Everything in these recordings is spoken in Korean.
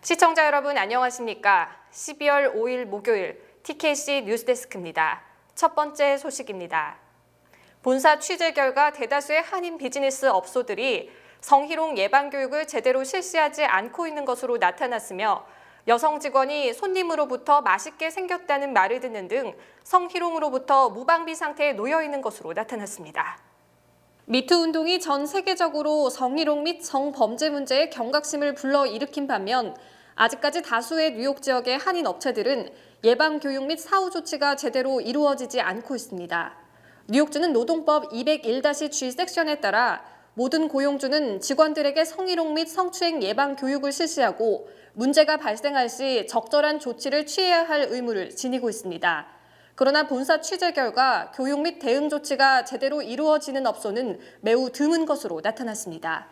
시청자 여러분 안녕하십니까? 12월 5일 목요일 TKC 뉴스데스크입니다. 첫 번째 소식입니다. 본사 취재 결과 대다수의 한인 비즈니스 업소들이 성희롱 예방 교육을 제대로 실시하지 않고 있는 것으로 나타났으며 여성 직원이 손님으로부터 맛있게 생겼다는 말을 듣는 등 성희롱으로부터 무방비 상태에 놓여 있는 것으로 나타났습니다. 미투 운동이 전 세계적으로 성희롱 및 성범죄 문제의 경각심을 불러일으킨 반면 아직까지 다수의 뉴욕 지역의 한인 업체들은 예방 교육 및 사후 조치가 제대로 이루어지지 않고 있습니다. 뉴욕주는 노동법 201-G 섹션에 따라 모든 고용주는 직원들에게 성희롱 및 성추행 예방 교육을 실시하고 문제가 발생할 시 적절한 조치를 취해야 할 의무를 지니고 있습니다. 그러나 본사 취재 결과 교육 및 대응 조치가 제대로 이루어지는 업소는 매우 드문 것으로 나타났습니다.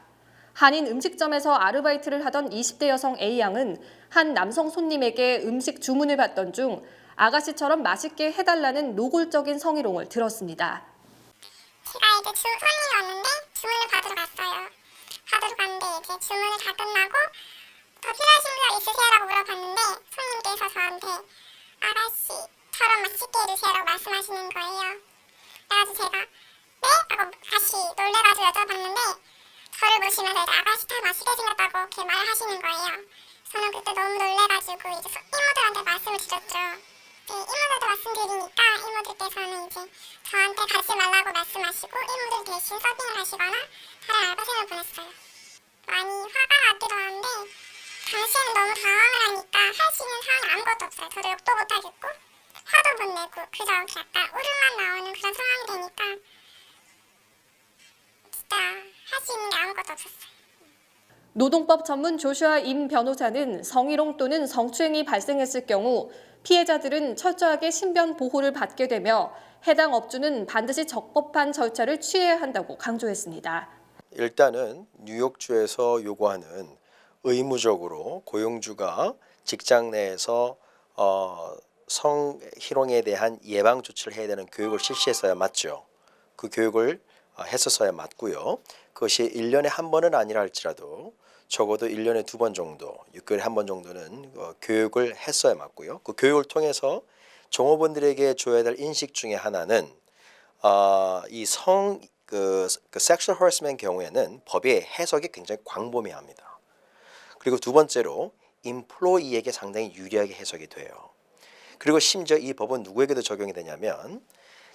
한인 음식점에서 아르바이트를 하던 20대 여성 A양은 한 남성 손님에게 음식 주문을 받던 중 아가씨처럼 맛있게 해달라는 노골적인 성희롱을 들었습니다. 제가 이제 손님이 왔는데 주문을 받으러 갔어요. 받으러 갔는데 이제 주문을 다 끝나고 더 필요하신 거 있으세요라고 물어봤는데 손님께서 저한테 아가씨처럼 맛있게 해주세요라고 말씀하시는 거예요. 그래가지고 제가 네? 하고 다시 놀래가지고 여쭤봤는데 저를 보시면서 이제 아가씨 다 맛있게 생겼다고 그렇게 말하시는 거예요. 저는 그때 너무 놀래가지고 이제 이모들한테 말씀을 드렸죠. 이모들도 말씀드리니까 이모들께서는 이제 저한테 가지 말라고 말씀하시고 이모들 대신 서빙을 하시거나 다른 알바생을 보냈어요. 많이 화가 나기도 하는데 당시에는 너무 당황을 하니까 할 수 있는 상황이 아무것도 없어요. 저도 욕도 못하겠고 화도 못 내고 그저 약간 울음만 나오는 그런 상황이 되니까 진짜 할 수 있는 게 아무것도 없었어요. 노동법 전문 조슈아 임 변호사는 성희롱 또는 성추행이 발생했을 경우 피해자들은 철저하게 신변 보호를 받게 되며 해당 업주는 반드시 적법한 절차를 취해야 한다고 강조했습니다. 일단은 뉴욕주에서 요구하는 의무적으로 고용주가 직장 내에서 성희롱에 대한 예방 조치를 해야 되는 교육을 실시했어야 맞죠. 그 교육을 했었어야 맞고요. 그것이 1년에 한 번은 아니라 할지라도 적어도 1년에 2번 정도, 6개월에 한 번 정도는 교육을 했어야 맞고요. 그 교육을 통해서 종업원들에게 줘야 될 인식 중에 하나는 이 섹슈얼 허러스먼트 경우에는 법의 해석이 굉장히 광범위합니다. 그리고 두 번째로 임플로이에게 상당히 유리하게 해석이 돼요. 그리고 심지어 이 법은 누구에게도 적용이 되냐면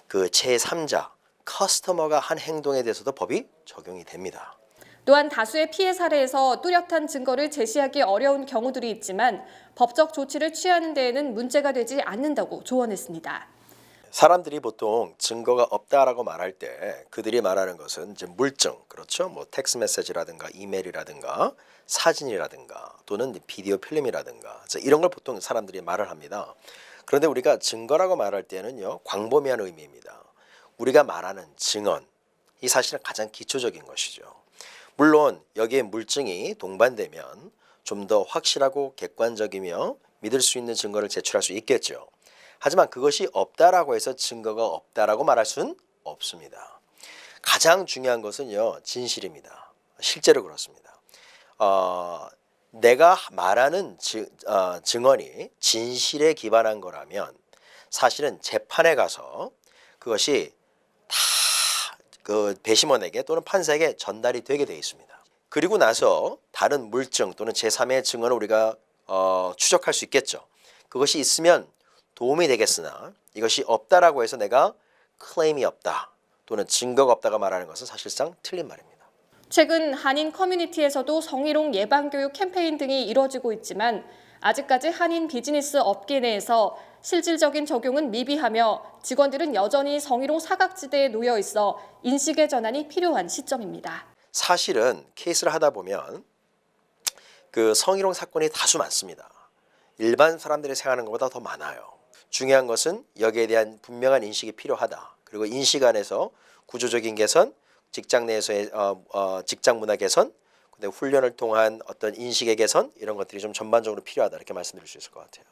그 제3자, 커스터머가 한 행동에 대해서도 법이 적용이 됩니다. 또한 다수의 피해 사례에서 뚜렷한 증거를 제시하기 어려운 경우들이 있지만 법적 조치를 취하는 데에는 문제가 되지 않는다고 조언했습니다. 사람들이 보통 증거가 없다라고 말할 때 그들이 말하는 것은 이제 물증, 그렇죠? 뭐 텍스트 메시지라든가 이메일이라든가 사진이라든가 또는 비디오 필름이라든가 이런 걸 보통 사람들이 말을 합니다. 그런데 우리가 증거라고 말할 때는요, 광범위한 의미입니다. 우리가 말하는 증언, 이 사실은 가장 기초적인 것이죠. 물론 여기에 물증이 동반되면 좀 더 확실하고 객관적이며 믿을 수 있는 증거를 제출할 수 있겠죠. 하지만 그것이 없다라고 해서 증거가 없다라고 말할 수는 없습니다. 가장 중요한 것은요, 진실입니다. 실제로 그렇습니다. 내가 말하는 증언이 진실에 기반한 거라면 사실은 재판에 가서 그것이 다 그 배심원에게 또는 판사에게 전달이 되게 되어 있습니다. 그리고 나서 다른 물증 또는 제3의 증언을 우리가 추적할 수 있겠죠. 그것이 있으면 도움이 되겠으나 이것이 없다라고 해서 내가 클레임이 없다 또는 증거가 없다가 말하는 것은 사실상 틀린 말입니다. 최근 한인 커뮤니티에서도 성희롱 예방 교육 캠페인 등이 이뤄지고 있지만 아직까지 한인 비즈니스 업계 내에서 실질적인 적용은 미비하며 직원들은 여전히 성희롱 사각지대에 놓여 있어 인식의 전환이 필요한 시점입니다. 사실은 케이스를 하다 보면 그 성희롱 사건이 다수 많습니다. 일반 사람들이 생각하는 것보다 더 많아요. 중요한 것은 여기에 대한 분명한 인식이 필요하다. 그리고 인식 안에서 구조적인 개선, 직장 내에서의 직장 문화 개선, 훈련을 통한 어떤 인식의 개선 이런 것들이 좀 전반적으로 필요하다 이렇게 말씀드릴 수 있을 것 같아요.